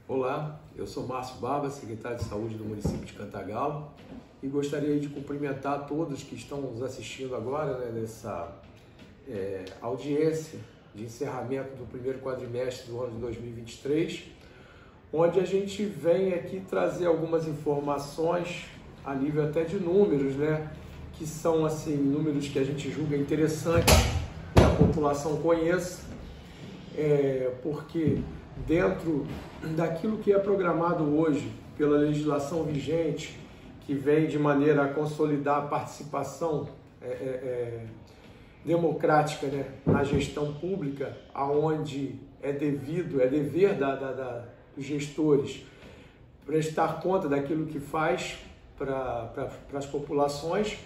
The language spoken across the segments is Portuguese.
Olá, eu sou Márcio Barba, secretário de Saúde do município de Cantagalo, e gostaria de cumprimentar todos que estão nos assistindo agora, nessa audiência de encerramento do primeiro quadrimestre do ano de 2023, onde a gente vem aqui trazer algumas informações a nível até de números, que são assim, números que a gente julga interessantes que a população conheça, porque dentro daquilo que é programado hoje pela legislação vigente, que vem de maneira a consolidar a participação democrática, na gestão pública, aonde é dever dos gestores prestar conta daquilo que faz para as populações,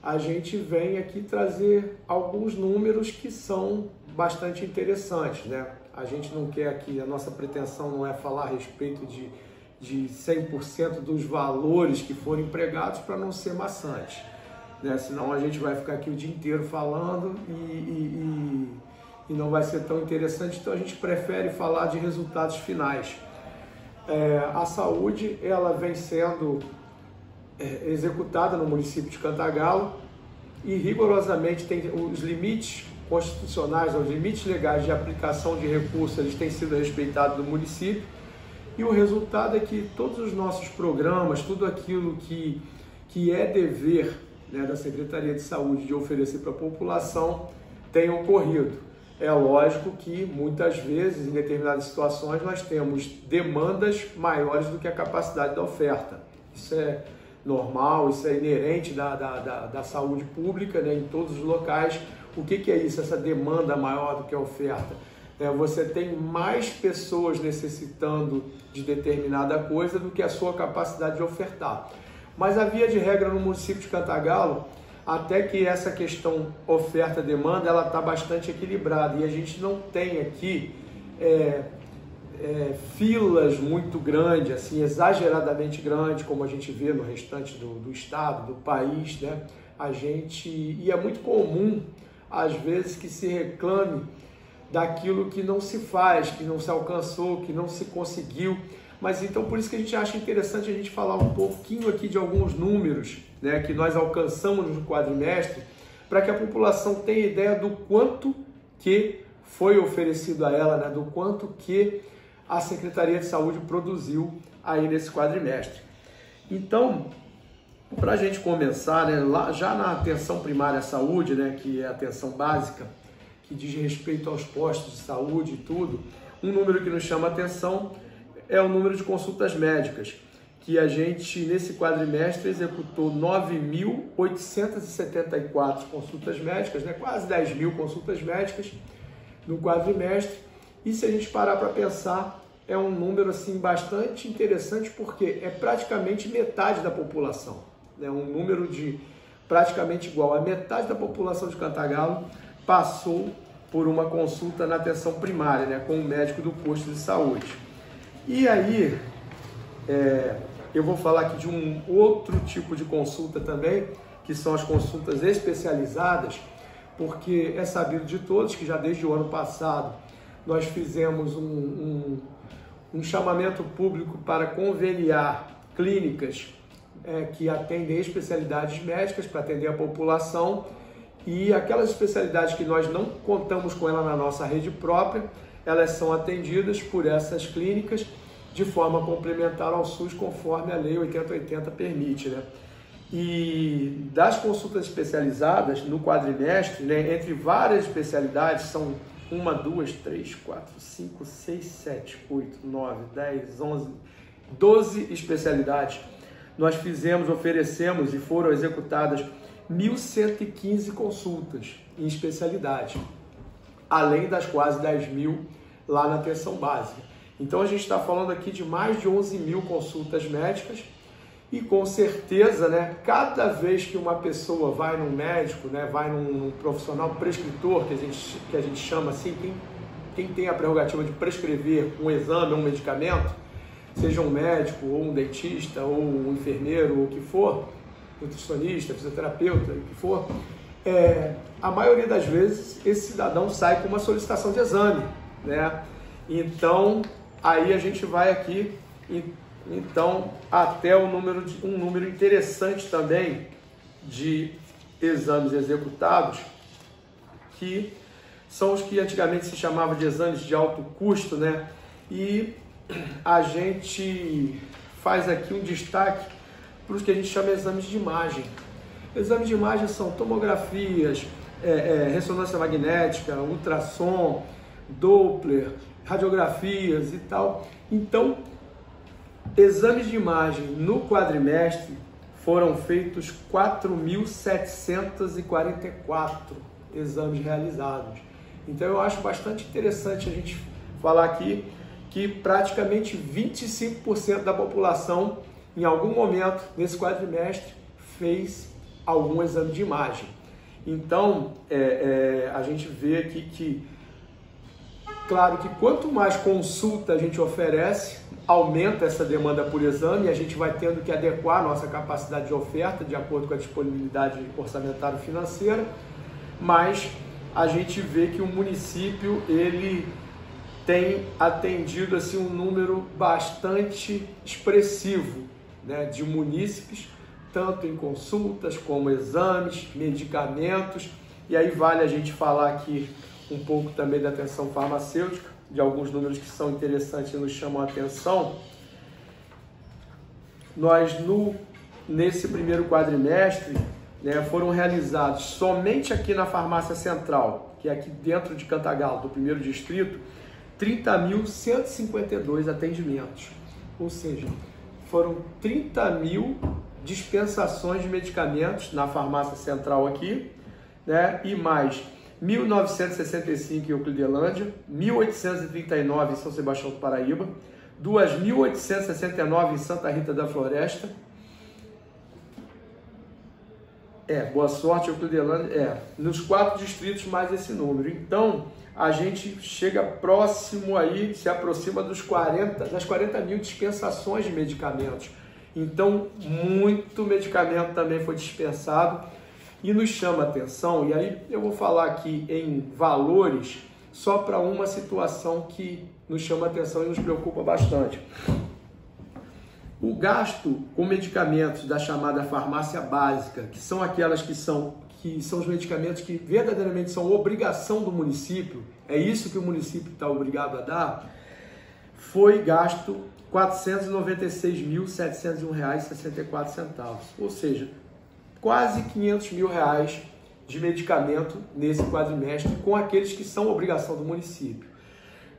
a gente vem aqui trazer alguns números que são bastante interessantes, A gente não quer aqui, a nossa pretensão não é falar a respeito de 100% dos valores que foram empregados para não ser maçante, Senão a gente vai ficar aqui o dia inteiro falando e não vai ser tão interessante, então a gente prefere falar de resultados finais. A saúde, ela vem sendo executada no município de Cantagalo e rigorosamente tem os limites constitucionais, os limites legais de aplicação de recursos, eles têm sido respeitados no município, e o resultado é que todos os nossos programas, tudo aquilo que é dever da Secretaria de Saúde de oferecer para a população tem ocorrido. É lógico que muitas vezes, em determinadas situações, nós temos demandas maiores do que a capacidade da oferta. Isso é normal, isso é inerente da saúde pública, em todos os locais. O que é isso, essa demanda maior do que a oferta? Você tem mais pessoas necessitando de determinada coisa do que a sua capacidade de ofertar. Mas a via de regra no município de Cantagalo, até que essa questão oferta-demanda, ela está bastante equilibrada, e a gente não tem aqui filas muito grandes, assim, exageradamente grandes, como a gente vê no restante do estado, do país, e é muito comum, às vezes, que se reclame daquilo que não se faz, que não se alcançou, que não se conseguiu. Mas então por isso que a gente acha interessante a gente falar um pouquinho aqui de alguns números, que nós alcançamos no quadrimestre, para que a população tenha ideia do quanto que foi oferecido a ela, do quanto que a Secretaria de Saúde produziu aí nesse quadrimestre. Então, para a gente começar, lá, já na atenção primária à saúde, que é a atenção básica, que diz respeito aos postos de saúde e tudo, um número que nos chama a atenção é o número de consultas médicas, que a gente, nesse quadrimestre, executou 9.874 consultas médicas, quase 10 mil consultas médicas no quadrimestre. E se a gente parar para pensar, é um número assim, bastante interessante, porque é praticamente metade da população. Um número de praticamente igual a metade da população de Cantagalo passou por uma consulta na atenção primária, com o médico do posto de saúde. E aí, eu vou falar aqui de um outro tipo de consulta também, que são as consultas especializadas, porque é sabido de todos que já desde o ano passado nós fizemos um chamamento público para conveniar clínicas que atendem especialidades médicas para atender a população, e aquelas especialidades que nós não contamos com ela na nossa rede própria, elas são atendidas por essas clínicas de forma complementar ao SUS, conforme a Lei 8080 permite. E das consultas especializadas no quadrimestre, entre várias especialidades, são 1, 2, 3, 4, 5, 6, 7, 8, 9, 10, 11, 12 especialidades. Nós oferecemos e foram executadas 1.115 consultas em especialidade, além das quase 10 mil lá na atenção básica. Então a gente está falando aqui de mais de 11 mil consultas médicas, e com certeza, cada vez que uma pessoa vai num médico, vai num profissional prescritor, que a gente chama assim, quem tem a prerrogativa de prescrever um exame ou um medicamento, seja um médico, ou um dentista, ou um enfermeiro, ou o que for, nutricionista, fisioterapeuta, o que for, a maioria das vezes esse cidadão sai com uma solicitação de exame, Então, aí a gente vai aqui, então, até um número interessante também de exames executados, que são os que antigamente se chamavam de exames de alto custo, né? E a gente faz aqui um destaque para os que a gente chama de exames de imagem. Exames de imagem são tomografias, ressonância magnética, ultrassom, Doppler, radiografias e tal. Então, exames de imagem no quadrimestre foram feitos 4.744 exames realizados. Então eu acho bastante interessante a gente falar aqui que praticamente 25% da população em algum momento nesse quadrimestre fez algum exame de imagem. Então a gente vê aqui que, claro que quanto mais consulta a gente oferece, aumenta essa demanda por exame e a gente vai tendo que adequar a nossa capacidade de oferta de acordo com a disponibilidade orçamentária e financeira, mas a gente vê que o município ele tem atendido assim, um número bastante expressivo, né, de munícipes, tanto em consultas como exames, medicamentos, e aí vale a gente falar aqui um pouco também da atenção farmacêutica, de alguns números que são interessantes e nos chamam a atenção. Nós, nesse primeiro quadrimestre, né, foram realizados somente aqui na Farmácia Central, que é aqui dentro de Cantagalo, do primeiro distrito, 30.152 atendimentos. Ou seja, foram 30.000 dispensações de medicamentos na Farmácia Central aqui, né, e mais 1.965 em Euclidelândia, 1.839 em São Sebastião do Paraíba, 2.869 em Santa Rita da Floresta, Boa Sorte, Euclidelândia, nos 4 distritos mais esse número. Então, a gente chega próximo aí, se aproxima das 40.000 dispensações de medicamentos. Então, muito medicamento também foi dispensado e nos chama a atenção. E aí eu vou falar aqui em valores só para uma situação que nos chama a atenção e nos preocupa bastante. O gasto com medicamentos da chamada farmácia básica, que são aquelas que são os medicamentos que verdadeiramente são obrigação do município, é isso que o município está obrigado a dar, foi gasto R$ 496.701,64, ou seja, quase R$ 500 mil de medicamento nesse quadrimestre com aqueles que são obrigação do município.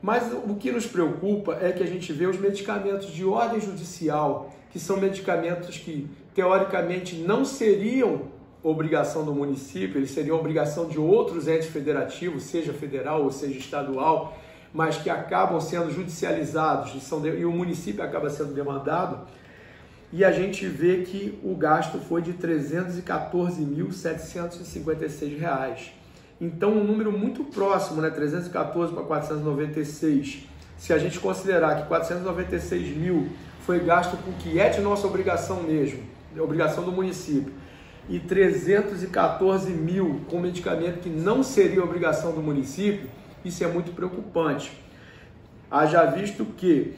Mas o que nos preocupa é que a gente vê os medicamentos de ordem judicial, que são medicamentos que teoricamente não seriam obrigação do município, eles seriam obrigação de outros entes federativos, seja federal ou seja estadual, mas que acabam sendo judicializados e o município acaba sendo demandado, e a gente vê que o gasto foi de R$ 314.756. Então, um número muito próximo, né? 314 para 496. Se a gente considerar que 496 mil foi gasto com o que é de nossa obrigação mesmo, obrigação do município, e 314 mil com medicamento que não seria obrigação do município, isso é muito preocupante. Haja visto que,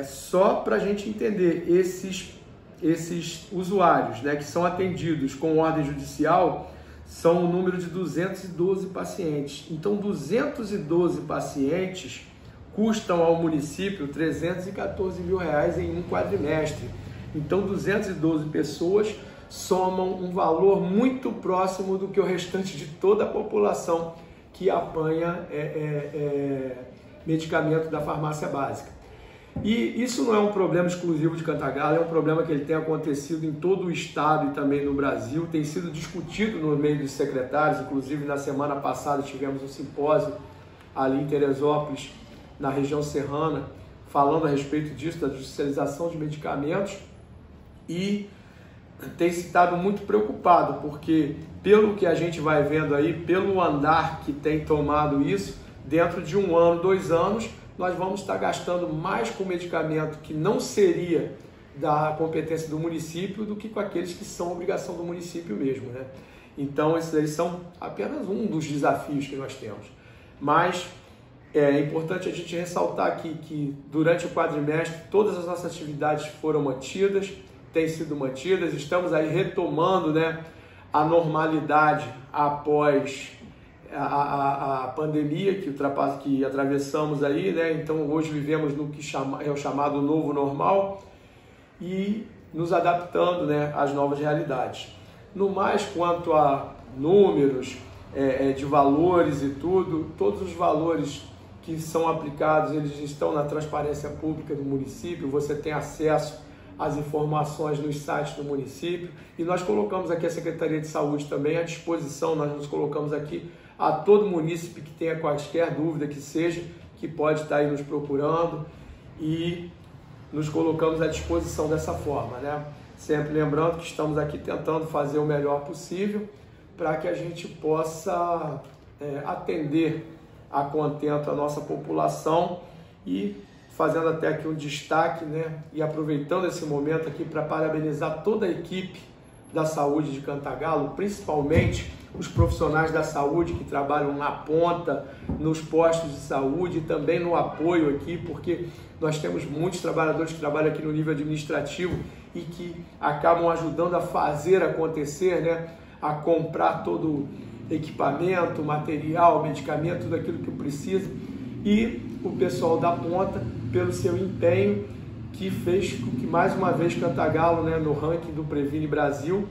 só para a gente entender, esses usuários, né, que são atendidos com ordem judicial, são o número de 212 pacientes. Então, 212 pacientes custam ao município R$ 314 mil em um quadrimestre. Então, 212 pessoas somam um valor muito próximo do que o restante de toda a população que apanha medicamento da farmácia básica. E isso não é um problema exclusivo de Cantagalo, é um problema que ele tem acontecido em todo o estado e também no Brasil, tem sido discutido no meio dos secretários, inclusive na semana passada tivemos um simpósio ali em Teresópolis, na região serrana, falando a respeito disso, da judicialização de medicamentos, e tem se estado muito preocupado, porque pelo que a gente vai vendo aí, pelo andar que tem tomado isso, dentro de 1 ano, 2 anos, nós vamos estar gastando mais com medicamento que não seria da competência do município do que com aqueles que são obrigação do município mesmo, né? Então, esses aí são apenas um dos desafios que nós temos. Mas É importante a gente ressaltar aqui que durante o quadrimestre todas as nossas atividades foram mantidas, têm sido mantidas, estamos aí retomando, né, a normalidade após a pandemia que atravessamos aí, né? Então hoje vivemos no que é o chamado novo normal e nos adaptando, né, às novas realidades. No mais, quanto a números, de valores e tudo, todos os valores que são aplicados, eles estão na transparência pública do município, você tem acesso às informações nos sites do município e nós colocamos aqui a Secretaria de Saúde também à disposição, nós nos colocamos aqui a todo munícipe que tenha qualquer dúvida que seja, que pode estar aí nos procurando e nos colocamos à disposição dessa forma, né? Sempre lembrando que estamos aqui tentando fazer o melhor possível para que a gente possa atender a contento a nossa população e fazendo até aqui um destaque, né? E aproveitando esse momento aqui para parabenizar toda a equipe da saúde de Cantagalo, principalmente os profissionais da saúde que trabalham na ponta, nos postos de saúde e também no apoio aqui, porque nós temos muitos trabalhadores que trabalham aqui no nível administrativo e que acabam ajudando a fazer acontecer, né? A comprar todo equipamento, material, medicamento, tudo aquilo que precisa. E o pessoal da ponta, pelo seu empenho, que fez com que mais uma vez Cantagalo, né, no ranking do Previne Brasil,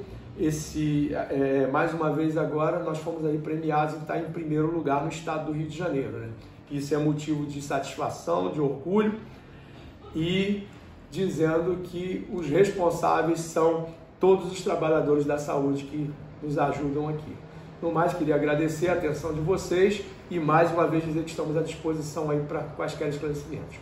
mais uma vez agora nós fomos aí premiados em estar em primeiro lugar no estado do Rio de Janeiro, né? Isso é motivo de satisfação, de orgulho e dizendo que os responsáveis são todos os trabalhadores da saúde que nos ajudam aqui. No mais, queria agradecer a atenção de vocês e mais uma vez dizer que estamos à disposição aí para quaisquer esclarecimentos.